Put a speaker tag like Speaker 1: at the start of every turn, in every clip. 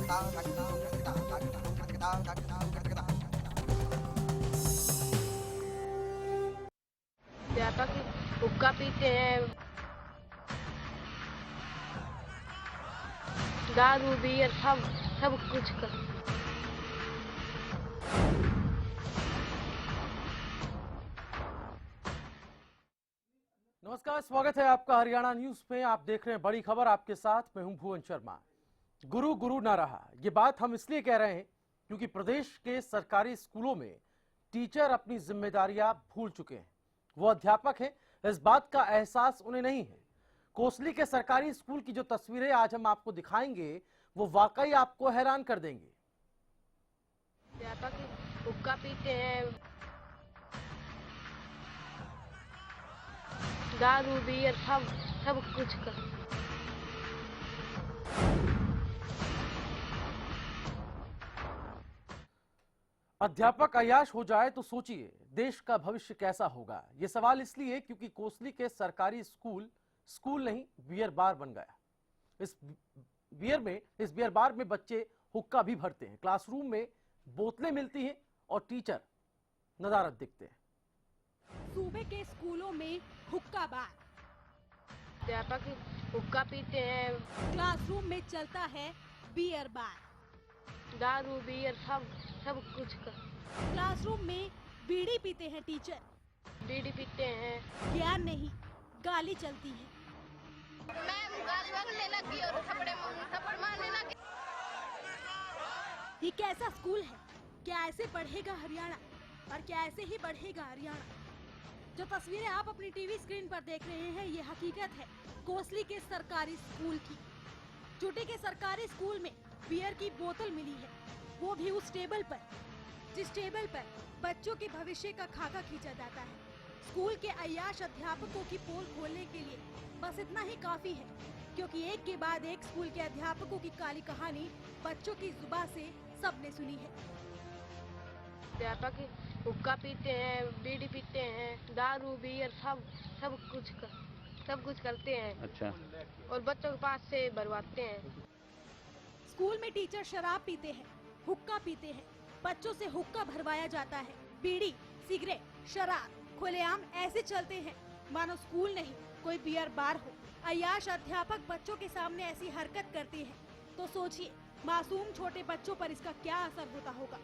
Speaker 1: अध्यापक हुक्का पीते हैं, दारू बियर सब कुछ कर।
Speaker 2: नमस्कार, स्वागत है आपका हरियाणा न्यूज में। आप देख रहे हैं बड़ी खबर, आपके साथ मैं हूं भुवन शर्मा। गुरु गुरु ना रहा, ये बात हम इसलिए कह रहे हैं क्योंकि प्रदेश के सरकारी स्कूलों में टीचर अपनी जिम्मेदारियां भूल चुके हैं। वो अध्यापक हैं, इस बात का एहसास उन्हें नहीं है। कोसली के सरकारी स्कूल की जो तस्वीरें आज हम आपको दिखाएंगे वो वाकई आपको हैरान कर देंगे।
Speaker 1: अध्यापक हुक्का पीते हैं, दारू बियर सब कुछ कर।
Speaker 2: अध्यापक अय्याश हो जाए तो सोचिए देश का भविष्य कैसा होगा। यह सवाल इसलिए क्योंकि कोसली के सरकारी स्कूल नहीं बियर बार बन गया। इस बियर बार में बच्चे हुक्का भी भरते हैं, क्लासरूम में बोतलें मिलती हैं और टीचर नदारत दिखते हैं।
Speaker 3: सूबे के स्कूलों में हुक्का बार,
Speaker 1: अध्यापक हुक्का पीते हैं,
Speaker 3: क्लासरूम में चलता है बियर बार,
Speaker 1: दारू बियर सब कुछ कर।
Speaker 3: क्लासरूम में बीड़ी पीते हैं टीचर,
Speaker 1: बीड़ी पीते हैं,
Speaker 3: ज्ञान नहीं गाली चलती है।
Speaker 4: मैं गाली बकने लगी और थप्पड़ मारने लगी।
Speaker 3: ये कैसा स्कूल है? क्या ऐसे बढ़ेगा हरियाणा? और क्या ऐसे ही बढ़ेगा हरियाणा? जो तस्वीरें आप अपनी टीवी स्क्रीन पर देख रहे हैं ये हकीकत है कोसली के सरकारी स्कूल की। चुटी के सरकारी स्कूल में बियर की बोतल मिली है, वो भी उस टेबल पर जिस टेबल पर बच्चों के भविष्य का खाका खींचा जाता है। स्कूल के अय्याश अध्यापकों की पोल खोलने के लिए बस इतना ही काफी है, क्योंकि एक के बाद एक स्कूल के अध्यापकों की काली कहानी बच्चों की जुबान से सबने सुनी है।
Speaker 1: अध्यापक हुक्का पीते हैं, बीड़ी पीते हैं, दारू बियर सब कुछ करते हैं। अच्छा। और बच्चों के पास से भरवाते हैं।
Speaker 3: स्कूल में टीचर शराब पीते हैं, हुक्का पीते हैं, बच्चों से हुक्का भरवाया जाता है। बीड़ी, सिगरेट, शराब खुलेआम ऐसे चलते हैं मानो स्कूल नहीं कोई बियर बार हो। अय्याश अध्यापक बच्चों के सामने ऐसी हरकत करते हैं तो सोचिए मासूम छोटे बच्चों पर इसका क्या असर होता होगा।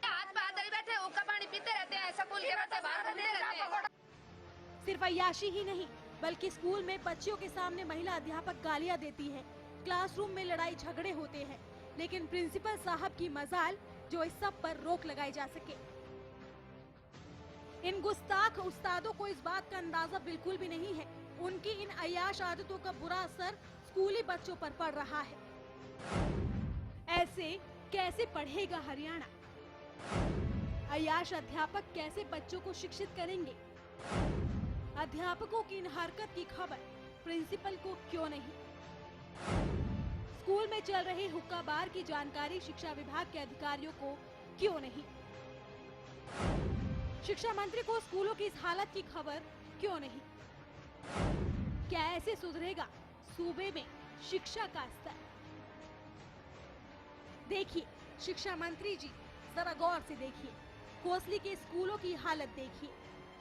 Speaker 4: हाथ पादल बैठे हुक्का पानी पीते रहते हैं, स्कूल के बच्चे बाहर घूमते रहते हैं।
Speaker 3: सिर्फ अय्याशी ही नहीं बल्कि स्कूल में बच्चियों के सामने महिला अध्यापक गालियां देती है, क्लासरूम में लड़ाई झगड़े होते हैं, लेकिन प्रिंसिपल साहब की मजाल जो इस सब पर रोक लगाई जा सके। इन गुस्ताख उस्तादों को इस बात का अंदाजा बिल्कुल भी नहीं है उनकी इन अय्याश आदतों का बुरा असर स्कूली बच्चों पर पड़ रहा है। ऐसे कैसे पढ़ेगा हरियाणा? अय्याश अध्यापक कैसे बच्चों को शिक्षित करेंगे? अध्यापकों की इन हरकत की खबर प्रिंसिपल को क्यों नहीं? स्कूल में चल रहे हुक्का बार की जानकारी शिक्षा विभाग के अधिकारियों को क्यों नहीं? शिक्षा मंत्री को स्कूलों की इस हालत की खबर क्यों नहीं? क्या ऐसे सुधरेगा सूबे में शिक्षा का स्तर? देखिए शिक्षा मंत्री जी, जरा गौर से देखिए, कोसली के स्कूलों की हालत देखिए।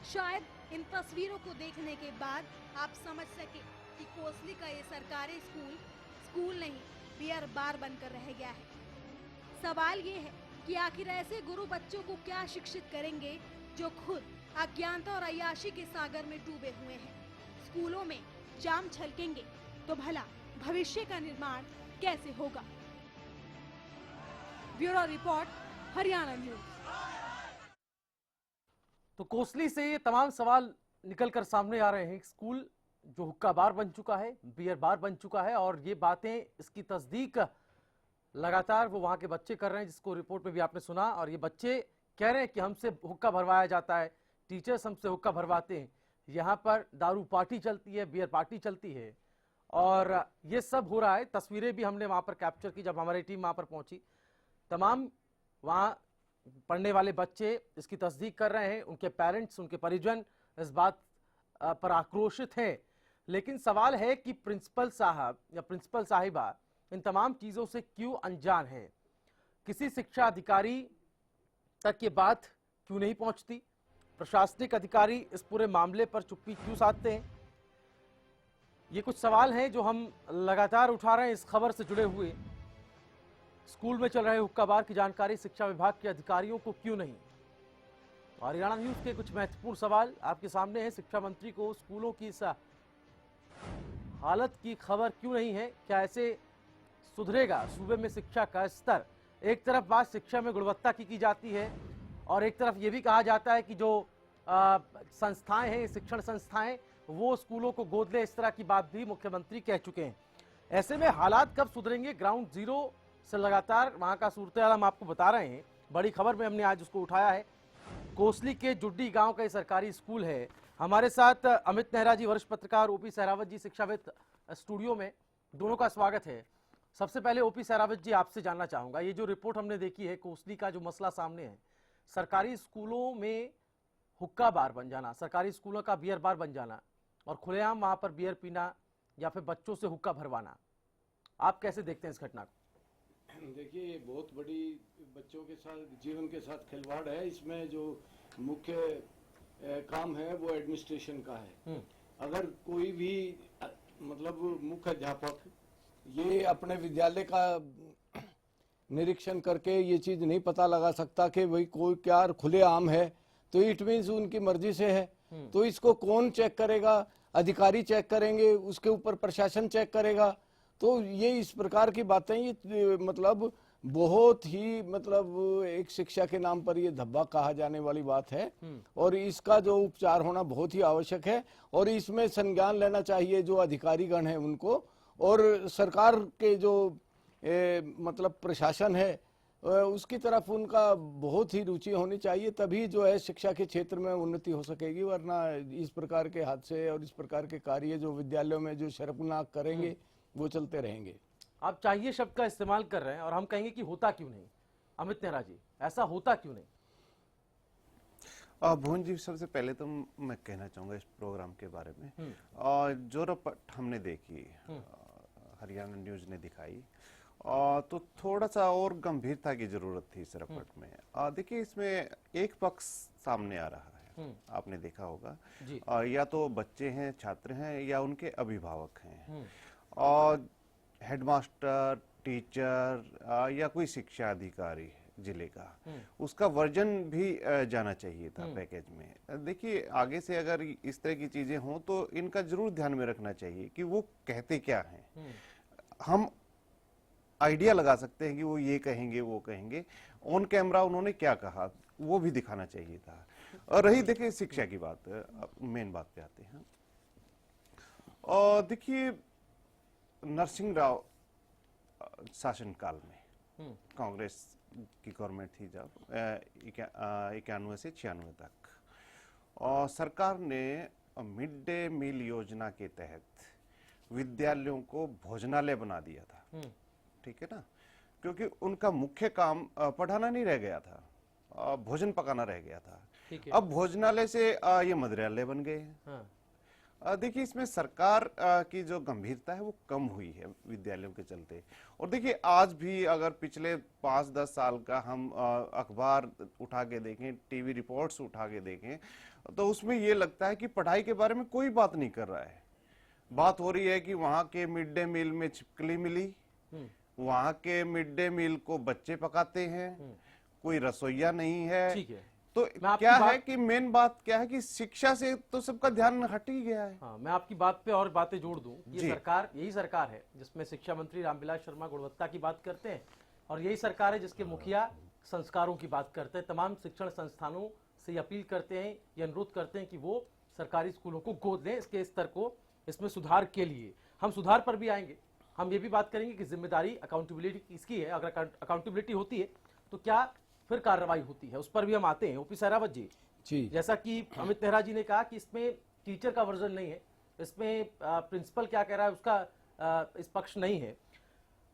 Speaker 3: शायद इन तस्वीरों को देखने के बाद आप समझ सके कि कोसली का ये सरकारी स्कूल नहीं बियर बार बनकर रह गया है। सवाल ये है कि आखिर ऐसे गुरु बच्चों को क्या शिक्षित करेंगे जो खुद अज्ञानता और अय्याशी के सागर में डूबे हुए हैं। स्कूलों में जाम छलकेंगे तो भला भविष्य का निर्माण कैसे होगा? Bureau report, Haryana news.
Speaker 2: तो कोसली से ये तमाम सवाल निकलकर सामने आ रहे हैं। स्कूल जो हुक्का बार बन चुका है, बियर बार बन चुका है, और ये बातें, इसकी तस्दीक लगातार वो वहां के बच्चे कर रहे हैं, जिसको रिपोर्ट में भी आपने सुना। और ये बच्चे कह रहे हैं कि हमसे हुक्का भरवाया जाता है, टीचर्स हमसे हुक्का भरवाते हैं, यहाँ पर दारू पार्टी चलती है, बियर पार्टी चलती है, और ये सब हो रहा है। तस्वीरें भी हमने वहां पर कैप्चर की जब हमारी टीम वहां पर पहुंची। तमाम वहां पढ़ने वाले बच्चे इसकी तस्दीक कर रहे हैं, उनके पेरेंट्स, उनके परिजन इस बात पर आक्रोशित हैं। लेकिन सवाल है कि प्रिंसिपल साहब या प्रिंसिपल साहिबा इन तमाम चीजों से क्यों अनजान है? किसी शिक्षा अधिकारी तक ये बात क्यों नहीं पहुंचती? प्रशासनिक अधिकारी इस पूरे मामले पर चुप्पी क्यों साधते हैं? ये कुछ सवाल हैं जो हम लगातार उठा रहे हैं इस खबर से जुड़े हुए। स्कूल में चल रहे हुक्का बार की जानकारी शिक्षा विभाग के अधिकारियों को क्यों नहीं? हरियाणा न्यूज के कुछ महत्वपूर्ण सवाल आपके सामने हैं। शिक्षा मंत्री को स्कूलों की इस हालत की खबर क्यों नहीं है? क्या ऐसे सुधरेगा सूबे में शिक्षा का स्तर? एक तरफ बात शिक्षा में गुणवत्ता की जाती है और एक तरफ ये भी कहा जाता है कि जो संस्थाएं हैं, शिक्षण संस्थाएं, वो स्कूलों को गोद ले, इस तरह की बात भी मुख्यमंत्री कह चुके हैं। ऐसे में हालात कब सुधरेंगे? ग्राउंड जीरो से लगातार वहां का सूरत-ए-हाल हम आपको बता रहे हैं। बड़ी खबर में हमने आज उसको उठाया है। कोसली के जुड्डी गांव का सरकारी स्कूल है। हमारे साथ अमित नेहरा जी, वरिष्ठ पत्रकार, ओपी सहरावत जी, शिक्षाविद, स्टूडियो में। दोनों का स्वागत है। सबसे पहले ओपी सहरावत जी, आपसे जानना चाहूंगा, ये जो रिपोर्ट हमने देखी है, कोसली का जो मसला सामने है, सरकारी स्कूलों में हुक्का बार बन जाना, सरकारी स्कूलों का बियर बार बन जाना और खुलेआम वहां पर बियर पीना या फिर बच्चों से हुक्का भरवाना, आप कैसे देखते हैं इस घटना को?
Speaker 5: देखिए, ये बहुत बड़ी बच्चों के साथ, जीवन के साथ खिलवाड़ है। इसमें जो मुख्य काम है वो एडमिनिस्ट्रेशन का है। अगर कोई भी मतलब मुख्य अध्यापक ये अपने विद्यालय का निरीक्षण करके ये चीज नहीं पता लगा सकता कि भाई कोई क्या खुले आम है, तो इट मीन्स उनकी मर्जी से है। तो इसको कौन चेक करेगा? अधिकारी चेक करेंगे, उसके ऊपर प्रशासन चेक करेगा। तो ये इस प्रकार की बातें, ये मतलब बहुत ही मतलब एक शिक्षा के नाम पर ये धब्बा कहा जाने वाली बात है और इसका जो उपचार होना बहुत ही आवश्यक है और इसमें संज्ञान लेना चाहिए जो अधिकारीगण हैं उनको, और सरकार के जो मतलब प्रशासन है उसकी तरफ उनका बहुत ही रुचि होनी चाहिए, तभी जो है शिक्षा के क्षेत्र में उन्नति हो सकेगी। वरना इस प्रकार के हादसे और इस प्रकार के कार्य जो विद्यालयों में जो शर्मनाक करेंगे वो चलते रहेंगे।
Speaker 2: आप चाहिए शब्द का इस्तेमाल कर रहे हैं और हम कहेंगे कि होता क्यों नहीं? अमित नेहरा जी, ऐसा होता क्यों नहीं?
Speaker 6: भुवन जी, सबसे पहले तो मैं कहना चाहूंगा इस प्रोग्राम के बारे में, जो रिपोर्ट हमने देखी, हरियाणा न्यूज ने दिखाई, तो थोड़ा सा और गंभीरता की जरूरत थी इस रिपोर्ट में। देखिए, इसमें एक पक्ष सामने आ रहा है, आपने देखा होगा, या तो बच्चे हैं, छात्र हैं, या उनके अभिभावक हैं, और हेडमास्टर, टीचर या कोई शिक्षा अधिकारी जिले का, उसका वर्जन भी जाना चाहिए था पैकेज में। देखिए, आगे से अगर इस तरह की चीजें हों तो इनका जरूर ध्यान में रखना चाहिए कि वो कहते क्या हैं। हम आइडिया लगा सकते हैं कि वो ये कहेंगे, वो कहेंगे, ऑन कैमरा उन्होंने क्या कहा वो भी दिखाना चाहिए था। और रही देखिए शिक्षा की बात, मेन बात पे आते हैं। और देखिए, नरसिंह राव शासनकाल में कांग्रेस की गवर्नमेंट थी जब 91 से 96 तक, और सरकार ने मिड डे मील योजना के तहत विद्यालयों को भोजनालय बना दिया था। ठीक है ना, क्योंकि उनका मुख्य काम पढ़ाना नहीं रह गया था, भोजन पकाना रह गया था। अब भोजनालय से ये मदिरालय बन गए हैं। देखिए, इसमें सरकार की जो गंभीरता है वो कम हुई है विद्यालयों के चलते। और देखिए, आज भी अगर पिछले 5-10 साल का हम अखबार उठा के देखें, टीवी रिपोर्ट्स उठा के देखें, तो उसमें ये लगता है कि पढ़ाई के बारे में कोई बात नहीं कर रहा है। बात हो रही है कि वहां के मिड डे मील में छिपकली मिली, वहां के मिड डे मील को बच्चे पकाते हैं, कोई रसोईया नहीं है।
Speaker 2: ठीक है,
Speaker 6: तो क्या है कि मेन बात क्या है कि शिक्षा से तो सबका ध्यान हट ही गया है।
Speaker 2: हाँ, मैं आपकी बात पे और बातें जोड़ दूं। ये सरकार, यही सरकार है जिसमें शिक्षा मंत्री रामविलास शर्मा गुणवत्ता की बात करते हैं, और यही सरकार है जिसके मुखिया संस्कारों की बात करते हैं। तमाम शिक्षण संस्थानों से अपील करते हैं, ये अनुरोध करते हैं कि वो सरकारी स्कूलों को गोद लें, इसके स्तर को, इसमें सुधार के लिए। हम सुधार पर भी आएंगे। हम ये भी बात करेंगे कि जिम्मेदारी, अकाउंटेबिलिटी किसकी है। अगर अकाउंटेबिलिटी होती है तो क्या फिर कार्रवाई होती है, उस पर भी हम आते हैं। ओपी सहरावत जी, जैसा कि अमित नेहरा जी ने कहा कि इसमें टीचर का वर्जन नहीं है, इसमें प्रिंसिपल क्या कह रहा है उसका इस पक्ष नहीं है,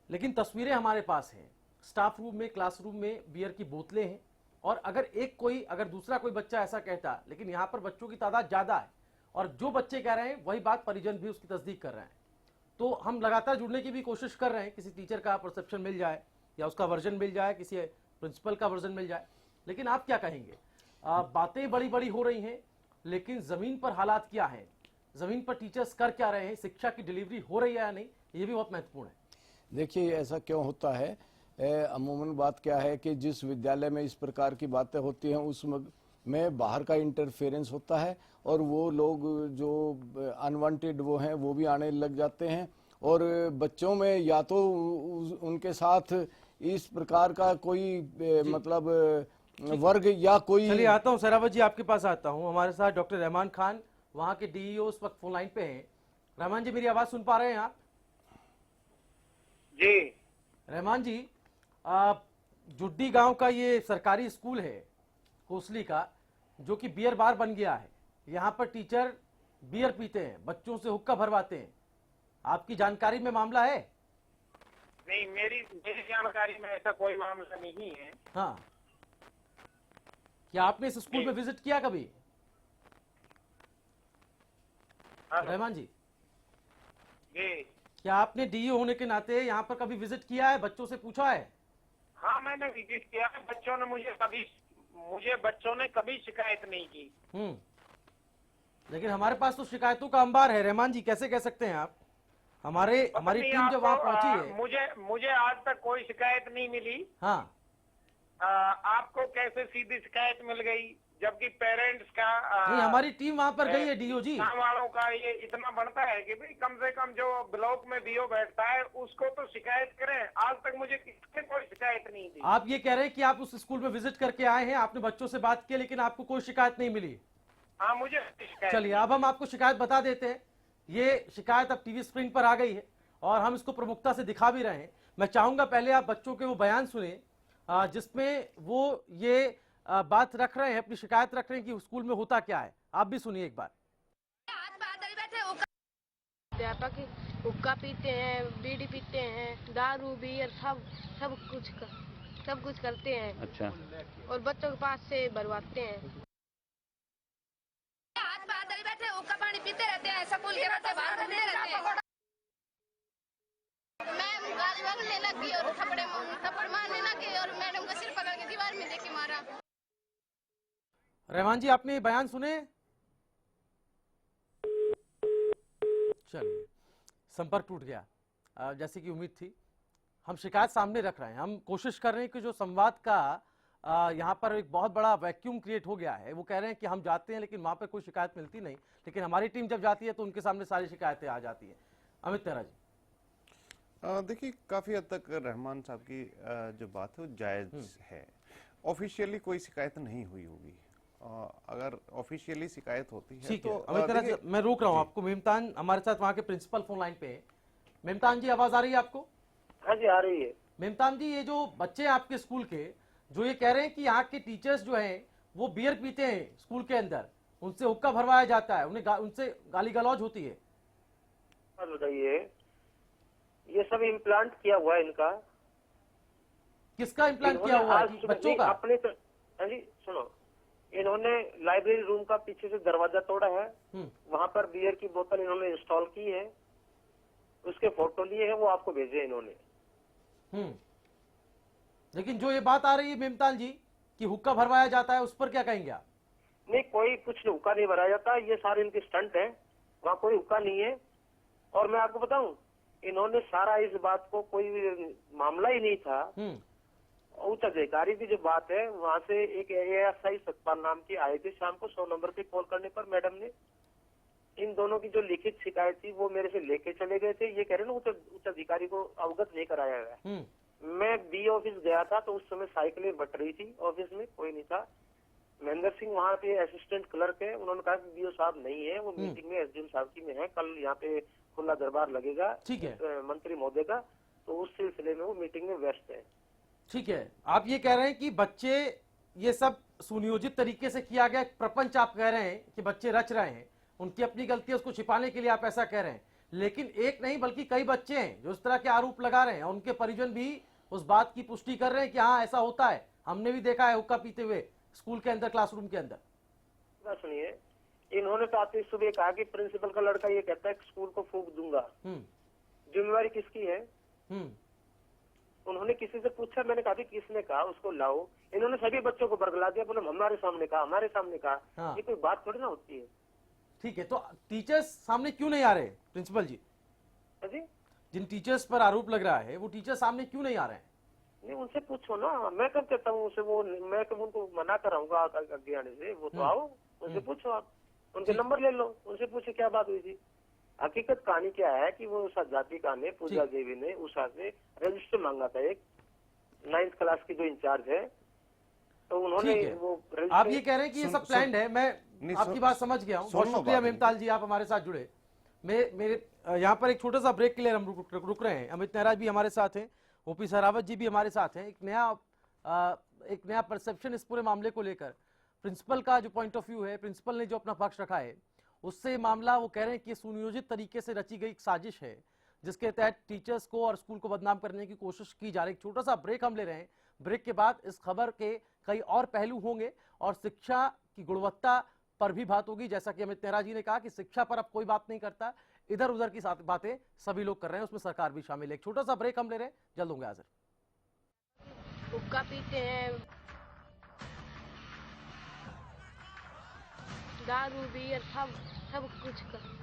Speaker 2: लेकिन तस्वीरें हमारे पास हैं। स्टाफ रूम में, क्लासरूम में बियर की बोतलें हैं, और अगर दूसरा कोई बच्चा ऐसा कहता, लेकिन यहाँ पर बच्चों की तादाद ज्यादा है और जो बच्चे कह रहे हैं वही बात परिजन भी उसकी तस्दीक कर रहे हैं। तो हम लगातार जुड़ने की भी कोशिश कर रहे हैं, किसी टीचर का परसेप्शन मिल जाए या उसका वर्जन मिल जाए, किसी प्रिंसिपल का वर्जन मिल जाए। लेकिन आप क्या कहेंगे? बातें बड़ी बड़ी हो रही हैं, लेकिन जमीन पर हालात क्या हैं, जमीन पर टीचर्स कर क्या रहे हैं, शिक्षा की डिलीवरी हो रही है या नहीं, ये भी बहुत महत्वपूर्ण है।
Speaker 5: देखिए, ऐसा क्यों होता है, अमूमन बात क्या है कि जिस विद्यालय में इस प्रकार की बातें होती हैं उसमें बाहर का इंटरफेरेंस होता है और वो लोग जो अनवांटेड वो हैं वो भी आने लग जाते हैं और बच्चों में या तो उनके साथ इस प्रकार का कोई मतलब वर्ग या कोई।
Speaker 2: चलिए आता हूँ सहरावत जी, आपके पास आता हूँ। हमारे साथ डॉक्टर रहमान खान वहाँ के डीईओ उस वक्त फोन लाइन पे हैं। रहमान जी, मेरी आवाज सुन पा रहे हैं आप?
Speaker 7: जी
Speaker 2: रहमान जी, जुड्डी गांव का ये सरकारी स्कूल है कोसली का, जो कि बियर बार बन गया है। यहाँ पर टीचर बियर पीते हैं, बच्चों से हुक्का भरवाते हैं। आपकी जानकारी में मामला है?
Speaker 7: नहीं, मेरी जानकारी में ऐसा कोई मामला नहीं है।
Speaker 2: हाँ, क्या आपने इस स्कूल में विजिट किया कभी? रहमान जी, क्या आपने डीईओ होने के नाते यहाँ पर कभी विजिट किया है, बच्चों से पूछा है?
Speaker 7: हाँ, मैंने विजिट किया है। बच्चों ने कभी शिकायत नहीं की।
Speaker 2: लेकिन हमारे पास तो शिकायतों का अंबार है। रहमान जी, कैसे कह सकते हैं आप? हमारी टीम जब वहाँ पहुंची है,
Speaker 7: मुझे आज तक कोई शिकायत नहीं मिली।
Speaker 2: हाँ,
Speaker 7: आपको कैसे सीधी शिकायत मिल गई, जबकि पेरेंट्स का
Speaker 2: नहीं, हमारी टीम वहाँ पर गई है डीओ जी।
Speaker 7: गाँव वालों का ये इतना बनता है कि भाई कम से कम जो ब्लॉक में डीओ बैठता है उसको तो शिकायत करें। आज तक मुझे किसी ने कोई शिकायत नहीं दी।
Speaker 2: आप ये कह रहे हैं कि आप उस स्कूल में विजिट करके आए हैं, आपने बच्चों से बात की, लेकिन आपको कोई शिकायत नहीं मिली?
Speaker 7: हाँ, मुझे शिकायत।
Speaker 2: चलिए, अब हम आपको शिकायत बता देते हैं। ये शिकायत अब टीवी स्क्रीन पर आ गई है और हम इसको प्रमुखता से दिखा भी रहे हैं। मैं चाहूंगा पहले आप बच्चों के वो बयान सुने जिसमें वो ये बात रख रहे हैं, अपनी शिकायत रख रहे हैं कि स्कूल में होता क्या है। आप भी सुनिए एक बार।
Speaker 1: अध्यापक हुक्का पीते हैं, बीड़ी पीते हैं, दारू बियर सब कुछ करते हैं।
Speaker 2: अच्छा।
Speaker 1: और बच्चों के पास से भरवाते हैं।
Speaker 4: हाथ पे हाथ बैठे हुक्का पानी पीते रहते हैं, स्कूल के बच्चे बाहर घूमते रहते हैं। मैं गाली बकने लगी और थप्पड़ मारने लगी और मैडम का सिर पकड़ के दीवार में देके मारा।
Speaker 2: रहमान जी, आपने बयान सुने? चलिए, संपर्क टूट गया। जैसे कि उम्मीद थी, हम शिकायत सामने रख रहे हैं। हम कोशिश कर रहे हैं कि जो संवाद का यहाँ पर एक बहुत बड़ा वैक्यूम क्रिएट हो गया है। वो कह रहे हैं कि हम जाते हैं लेकिन वहाँ पर कोई शिकायत मिलती नहीं, लेकिन हमारी टीम जब जाती है तो उनके सामने सारी शिकायतें आ जाती हैं। अमित तेरा जी,
Speaker 6: देखिए, काफी हद तक रहमान साहब की जो बात है वो जायज है। ऑफिशियली कोई शिकायत नहीं हुई होगी। अगर ऑफिशियली शिकायत होती है तो
Speaker 2: अमित तेरा जी, मैं रोक रहा हूँ आपको। मेमतान हमारे साथ वहाँ के प्रिंसिपल फोन लाइन पे है। मेमतान जी, आवाज आ रही है आपको?
Speaker 7: हाँ जी, आ रही है।
Speaker 2: मेमतान जी, ये जो बच्चे हैं आपके स्कूल के, जो ये कह रहे हैं कि यहाँ के टीचर्स जो हैं वो बियर पीते हैं स्कूल के अंदर, उनसे हुक्का भरवाया जाता है, उनसे गाली गलौज होती है।
Speaker 7: बताइए, ये सब इम्प्लांट किया हुआ है इनका?
Speaker 2: किसका इम्प्लांट किया हुआ है? बच्चों का?
Speaker 7: अपने तो, हाँ जी सुनो, इन्होंने लाइब्रेरी रूम का पीछे से दरवाजा तोड़ा है, वहाँ पर बियर की बोतल इन्होंने इंस्टॉल की है, उसके फोटो लिए हैं, वो आपको भेजे इन्होंने।
Speaker 2: लेकिन जो ये बात आ रही है मेमतान जी कि हुक्का भरवाया जाता है, उस पर क्या कहेंगे आप?
Speaker 7: नहीं, कोई कुछ हुक्का नहीं भराया जाता, ये सारे इनके स्टंट है, वहाँ कोई हुक्का नहीं है। और मैं आपको बताऊं, इन्होंने सारा इस बात को कोई मामला ही नहीं था। उच्च अधिकारी की जो बात है, वहाँ से एक एएसआई सतपाल नाम की आए थे शाम को 100 नंबर पे कॉल करने पर। मैडम ने इन दोनों की जो लिखित शिकायत थी वो मेरे से लेके चले गए थे। ये कह रहे ना उच्च अधिकारी को अवगत नहीं कराया गया। मैं बी ऑफिस गया था तो उस समय साइकिलें बट रही थी, ऑफिस में कोई नहीं था। महेंद्र सिंह वहाँ पे असिस्टेंट क्लर्क है, उन्होंने कहा कि बीओ साहब नहीं है, वो मीटिंग में एसडीएम साहब की में है, कल यहाँ पे खुला दरबार लगेगा मंत्री महोदय का, तो उस सिलसिले में वो मीटिंग में व्यस्त है।
Speaker 2: ठीक है, आप ये कह रहे हैं कि बच्चे, ये सब सुनियोजित तरीके से किया गया प्रपंच आप कह रहे हैं कि बच्चे रच रहे हैं, उनकी अपनी गलती है, उसको छिपाने के लिए आप ऐसा कह रहे हैं। लेकिन एक नहीं बल्कि कई बच्चे हैं जो इस तरह के आरोप लगा रहे हैं, उनके परिजन भी उस बात की पुष्टि कर रहे हैं कि हाँ ऐसा होता है, हमने भी देखा है हुक्का पीते हुए स्कूल के अंदर, क्लासरूम के अंदर।
Speaker 7: सुनिए, इन्होंने तो आते सुबह कहा कि प्रिंसिपल का लड़का ये कहता है कि स्कूल को फूंक दूंगा। जिम्मेवारी किसकी है? उन्होंने किसी से पूछा, मैंने कहा किसने कहा उसको लाओ, इन्होंने सभी बच्चों को बरगला दिया, बोले हमारे सामने कहा।
Speaker 2: हाँ।
Speaker 7: ये कोई बात थोड़ी ना होती है।
Speaker 2: ठीक है, तो टीचर्स सामने क्यों नहीं आ रहे प्रिंसिपल जी?
Speaker 7: जी
Speaker 2: जिन टीचर्स पर आरोप लग रहा है वो टीचर सामने क्यों नहीं आ रहे हैं?
Speaker 7: नहीं, उनसे पूछो ना, मैं कर देता हूँ उनसे, वो मैं उनको मना कराऊंगा आगे आने से, वो तो आओ, उनसे पूछो, आप उनके नंबर ले लो, उनसे पूछो क्या बात हुई थी। हकीकत कहानी क्या है कि वो जातिका ने, पूजा देवी ने उषा से रजिस्टर मांगा था, एक 9th क्लास की जो इंचार्ज है, तो उन्होंने वो
Speaker 2: आप ये कह रहे हैं कि ये सब प्लान्ड है। मैं आपकी बात समझ गया हूँ, बहुत शुक्रिया मेमताल जी, आप हमारे साथ जुड़े। मेरे यहाँ पर एक छोटा सा ब्रेक के लिए हम रुक रहे हैं। अमित नेहरा भी हमारे साथ हैं, ओपी सहरावत जी भी हमारे साथ हैं। एक नया परसेप्शन इस पूरे मामले को लेकर, प्रिंसिपल का जो पॉइंट ऑफ व्यू है, प्रिंसिपल ने जो अपना पक्ष रखा है, उससे मामला वो कह रहे हैं कि सुनियोजित तरीके से रची गई एक साजिश है जिसके तहत टीचर्स को और स्कूल को बदनाम करने की कोशिश की जा रही है। छोटा सा ब्रेक हम ले रहे हैं। ब्रेक के बाद इस खबर के कई और पहलू होंगे और शिक्षा की गुणवत्ता पर भी बात होगी। जैसा कि अमित नेहरा जी ने कहा कि शिक्षा पर अब कोई बात नहीं करता, इधर उधर की बातें सभी लोग कर रहे हैं, उसमें सरकार भी शामिल है। एक छोटा सा ब्रेक हम ले रहे हैं, जल्द होंगे हाजिर।
Speaker 1: हुक्का पीते हैं, दारू बियर सब कुछ कर।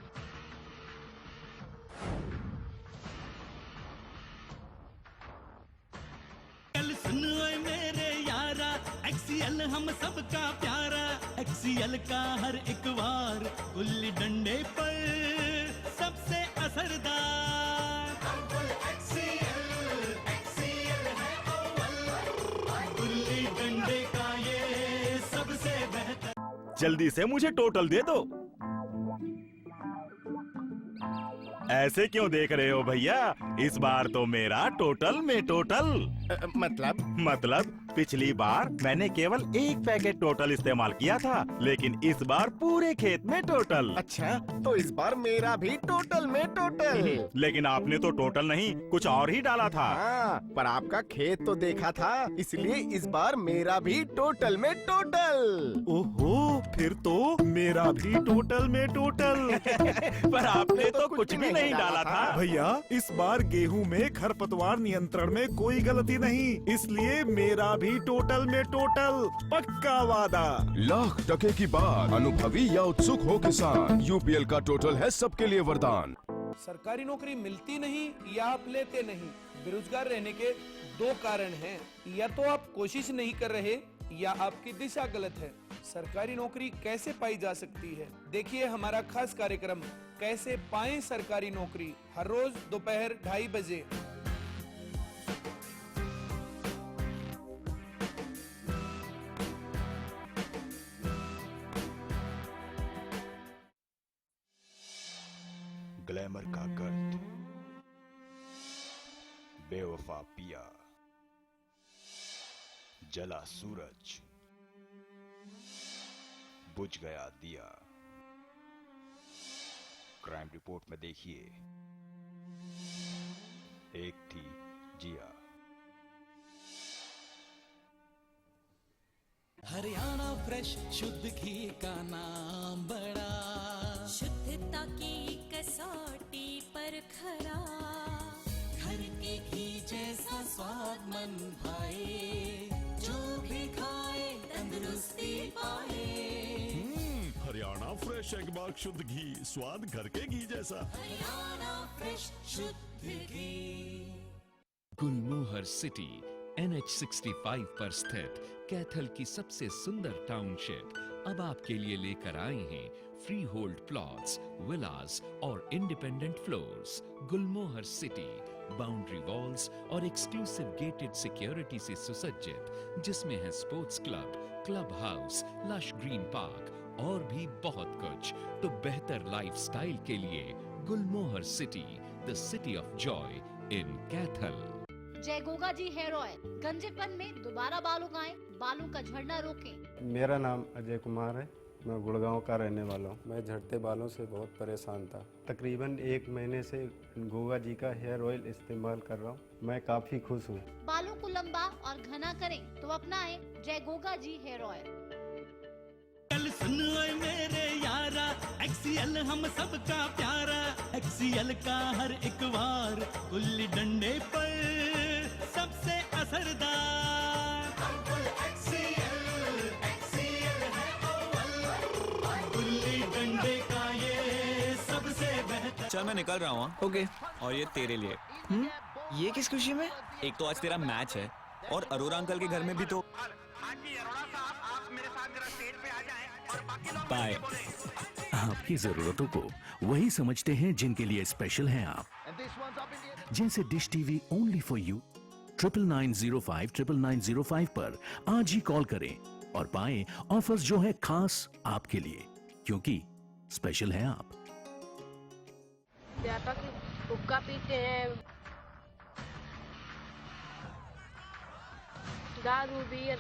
Speaker 8: सुन ओए मेरे यारा, एक्सीएल हम सबका प्यारा, एक्सीएल का हर एक वार गुल्ली डंडे पर सबसे असरदार। एक्सीएल है अव्वल, गुल्ली डंडे का ये सबसे बेहतर।
Speaker 9: जल्दी से मुझे टोटल दे दो। ऐसे क्यों देख रहे हो भैया? इस बार तो मेरा टोटल में टोटल। मतलब पिछली बार मैंने केवल एक पैकेट टोटल इस्तेमाल किया था, लेकिन इस बार पूरे खेत में टोटल।
Speaker 10: अच्छा, तो इस बार मेरा भी टोटल में टोटल।
Speaker 9: लेकिन आपने तो टोटल नहीं कुछ और ही डाला था।
Speaker 10: हाँ, पर आपका खेत तो देखा था, इसलिए इस बार मेरा भी टोटल में टोटल।
Speaker 9: ओहो, फिर तो मेरा भी टोटल में टोटल। पर आपने तो कुछ भी नहीं डाला था।
Speaker 11: भैया, इस बार गेहूं में खरपतवार नियंत्रण में कोई गलती नहीं, इसलिए मेरा भी टोटल में टोटल, पक्का वादा।
Speaker 12: लाख टके की बात, अनुभवी या उत्सुक हो किसान, यूपीएल का टोटल है सबके लिए वरदान।
Speaker 13: सरकारी नौकरी मिलती नहीं या आप लेते नहीं, बेरोजगार रहने के 2 कारण हैं। या तो आप कोशिश नहीं कर रहे या आपकी दिशा गलत है। सरकारी नौकरी कैसे पाई जा सकती है, देखिए हमारा खास कार्यक्रम कैसे पाएं सरकारी नौकरी, हर रोज दोपहर 2:30 बजे।
Speaker 9: ग्लैमर का गर्द, बेवफा पिया, जला सूरज, बुझ गया दिया। क्राइम रिपोर्ट में देखिए, एक थी जिया।
Speaker 8: हरियाणा फ्रेश शुद्ध घी का नाम बड़ा,
Speaker 3: शुद्धता की कसौटी पर खरा,
Speaker 8: घर के घी जैसा स्वाद मन भाए, जो भी खाए तंदुरुस्ती पाए।
Speaker 11: हरियाणा फ्रेश एगमार्क शुद्ध घी, स्वाद घर के घी जैसा।
Speaker 8: हरियाणा फ्रेश शुद्ध घी।
Speaker 14: गुलमोहर सिटी NH65 पर स्थित कैथल की सबसे सुंदर टाउनशिप अब आपके लिए लेकर आए हैं फ्री होल्ड प्लॉट्स, विलास और independent floors. Gulmohar city boundary walls और एक्सक्लूसिव गेटेड सिक्योरिटी से सुसज्जित, जिसमें है sports club, club house, lush green park और भी बहुत कुछ। तो बेहतर लाइफस्टाइल के लिए Gulmohar city, the city of joy in Kaithal.
Speaker 3: जय गोगा जी हेयर ऑयल, गंजेपन में दोबारा बाल उगाएं, बालों का झड़ना रोकें।
Speaker 15: मेरा नाम अजय कुमार है, मैं गुड़गांव का रहने वाला हूँ। मैं झड़ते बालों से बहुत परेशान था। तकरीबन 1 महीने से गोगा जी का हेयर ऑयल इस्तेमाल कर रहा हूँ, मैं काफी खुश हूँ।
Speaker 3: बालों को लंबा और घना करें तो अपनाएं जय गोगा जी हेयर ऑयल।
Speaker 8: कल सुन ओए मेरे यारा, एक्सीएल हम सबका प्यारा, एक्सीएल का हर एक वार गुल्ली डंडे पर सबसे असरदार। अंकुल एक्सीएल है अव्वल, गुल्ली डंडे का ये सबसे बेहतर।
Speaker 16: चल मैं निकल रहा हूँ। ओके। और ये तेरे लिए। ये किस खुशी में? एक तो आज तेरा मैच है और अरोरा अंकल के घर में भी तो। बाय।
Speaker 14: आपकी जरूरतों को वही समझते हैं जिनके लिए स्पेशल हैं आप, जैसे dish TV only for you 9905 पर आज ही कॉल करें और पाएं ऑफर्स जो है खास आपके लिए, क्योंकि स्पेशल हैं आप।
Speaker 1: ज्यादा हुक्का पीते हैं, दारू बियर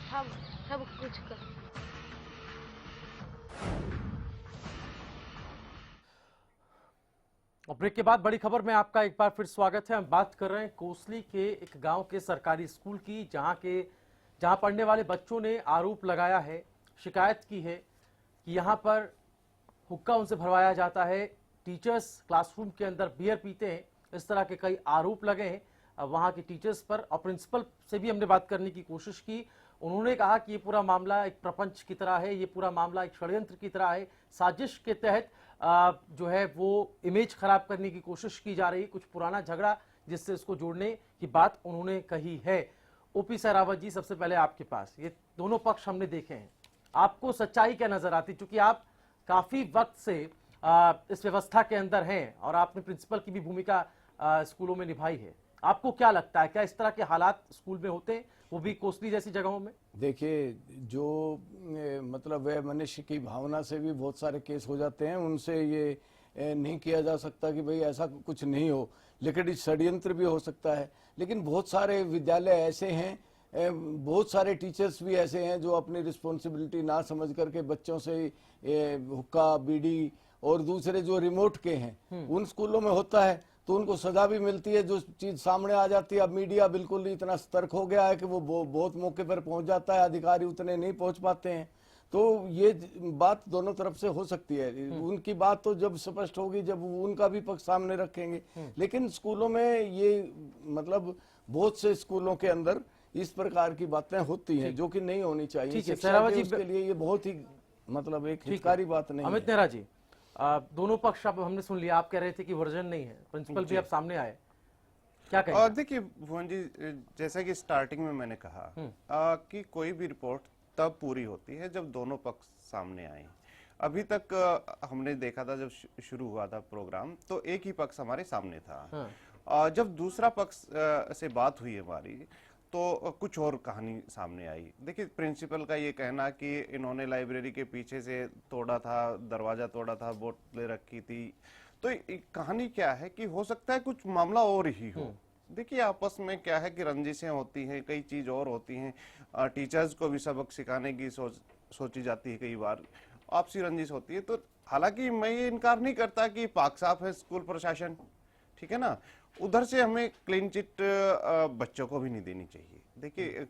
Speaker 1: सब कुछ कर।
Speaker 2: और ब्रेक के बाद बड़ी खबर में आपका एक बार फिर स्वागत है। हम बात कर रहे हैं कोसली के एक गांव के सरकारी स्कूल की, जहां पढ़ने वाले बच्चों ने आरोप लगाया है, शिकायत की है कि यहां पर हुक्का उनसे भरवाया जाता है, टीचर्स क्लासरूम के अंदर बियर पीते हैं। इस तरह के कई आरोप लगे हैं वहां के टीचर्स पर। और प्रिंसिपल से भी हमने बात करने की कोशिश की। उन्होंने कहा कि ये पूरा मामला एक प्रपंच की तरह है, ये पूरा मामला एक षड्यंत्र की तरह है, साजिश के तहत जो है वो इमेज खराब करने की कोशिश की जा रही, कुछ पुराना झगड़ा जिससे इसको जोड़ने की बात उन्होंने कही है। ओपी सहरावत जी, सबसे पहले आपके पास ये दोनों पक्ष हमने देखे हैं, आपको सच्चाई क्या नजर आती, क्योंकि आप काफी वक्त से इस व्यवस्था के अंदर हैं और आपने प्रिंसिपल की भी भूमिका स्कूलों में निभाई है। आपको क्या लगता है, क्या इस तरह के हालात स्कूल में होते हैं, वो भी कोसली जैसी जगहों में?
Speaker 5: देखिए, जो मतलब वह मनुष्य की भावना से भी बहुत सारे केस हो जाते हैं, उनसे ये नहीं किया जा सकता कि भाई ऐसा कुछ नहीं हो, लेकिन इस षड्यंत्र भी हो सकता है। लेकिन बहुत सारे विद्यालय ऐसे हैं, बहुत सारे टीचर्स भी ऐसे हैं जो अपनी रिस्पॉन्सिबिलिटी ना समझ करके बच्चों से हुक्का बीड़ी और दूसरे जो रिमोट के हैं उन स्कूलों में होता है तो उनको सजा भी मिलती है। जो चीज सामने आ जाती है, अब मीडिया बिल्कुल इतना सतर्क हो गया है कि वो बहुत मौके पर पहुंच जाता है, अधिकारी उतने नहीं पहुंच पाते हैं। तो ये बात दोनों तरफ से हो सकती है। उनकी बात तो जब स्पष्ट होगी जब उनका भी पक्ष सामने रखेंगे। लेकिन स्कूलों में ये मतलब बहुत से स्कूलों के अंदर इस प्रकार की बातें होती हैं जो कि नहीं होनी चाहिए। उसके लिए ये बहुत ही मतलब एक हितकारी बात नहीं।
Speaker 2: अमित नेहरा जी, दोनों पक्ष अब हमने सुन लिया। आप कह रहे थे कि वर्जन नहीं है, प्रिंसिपल भी अब सामने आए, क्या कहेंगे?
Speaker 6: देखिए भुवन जी, जैसा कि स्टार्टिंग में मैंने कहा कि कोई भी रिपोर्ट तब पूरी होती है जब दोनों पक्ष सामने आए। अभी तक हमने देखा था, जब शुरू हुआ था प्रोग्राम तो एक ही पक्ष हमारे सामने था। जब दूसरा पक्ष से बात हुई हमारी तो कुछ और कहानी सामने आई। देखिए, प्रिंसिपल का ये कहना कि इन्होंने लाइब्रेरी के पीछे से तोड़ा था, दरवाजा तोड़ा था, बोतलें रखी थी, तो कहानी क्या है कि हो सकता है कुछ मामला और ही हो। देखिए, आपस में क्या है कि रंजिशें होती हैं, कई चीज और होती हैं, टीचर्स को भी सबक सिखाने की सोची जाती है, कई बार आपसी रंजिश होती है। तो हालांकि मैं ये इनकार नहीं करता कि पाक साफ है स्कूल प्रशासन, ठीक है ना, उधर से हमें क्लीन चिट बच्चों को भी नहीं देनी चाहिए। देखिए,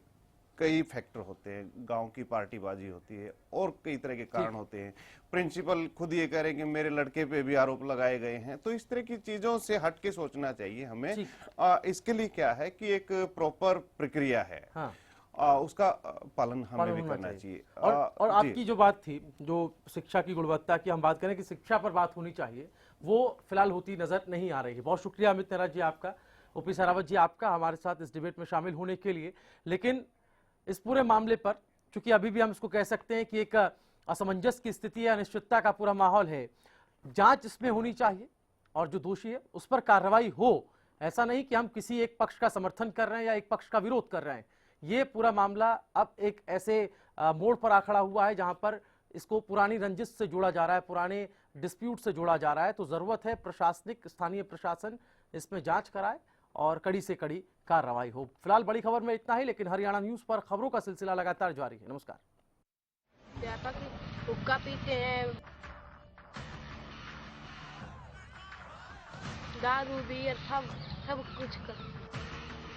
Speaker 6: कई फैक्टर होते हैं, गांव की पार्टीबाजी होती है और कई तरह के कारण होते हैं। प्रिंसिपल खुद ये कह रहे हैं कि मेरे लड़के पे भी आरोप लगाए गए हैं, तो इस तरह की चीजों से हट के सोचना चाहिए हमें। इसके लिए क्या है कि एक प्रॉपर प्रक्रिया है, उसका पालन हमें भी करना चाहिए।
Speaker 2: और आपकी जो बात थी, जो शिक्षा की गुणवत्ता की हम बात करें कि शिक्षा पर बात होनी चाहिए, वो फिलहाल होती नजर नहीं आ रही है। बहुत शुक्रिया अमित नेहरा जी आपका, ओपी सहरावत जी आपका हमारे साथ इस डिबेट में शामिल होने के लिए। लेकिन इस पूरे मामले पर चूंकि अभी भी हम इसको कह सकते हैं कि एक असमंजस की स्थिति है, अनिश्चितता का पूरा माहौल है, जांच इसमें होनी चाहिए और जो दोषी है उस पर कार्रवाई हो। ऐसा नहीं कि हम किसी एक पक्ष का समर्थन कर रहे हैं या एक पक्ष का विरोध कर रहे हैं। ये पूरा मामला अब एक ऐसे मोड़ पर आ खड़ा हुआ है जहां पर इसको पुरानी रंजिश से जोड़ा जा रहा है, पुराने डिस्प्यूट से जोड़ा जा रहा है। तो जरूरत है प्रशासनिक, स्थानीय प्रशासन इसमें जांच कराए और कड़ी से कड़ी कार्रवाई हो। फिलहाल बड़ी खबर में इतना ही, लेकिन हरियाणा न्यूज पर खबरों का सिलसिला लगातार जारी है। नमस्कार।
Speaker 1: हुक्का पीते हैं, दारू बियर सब कुछ कर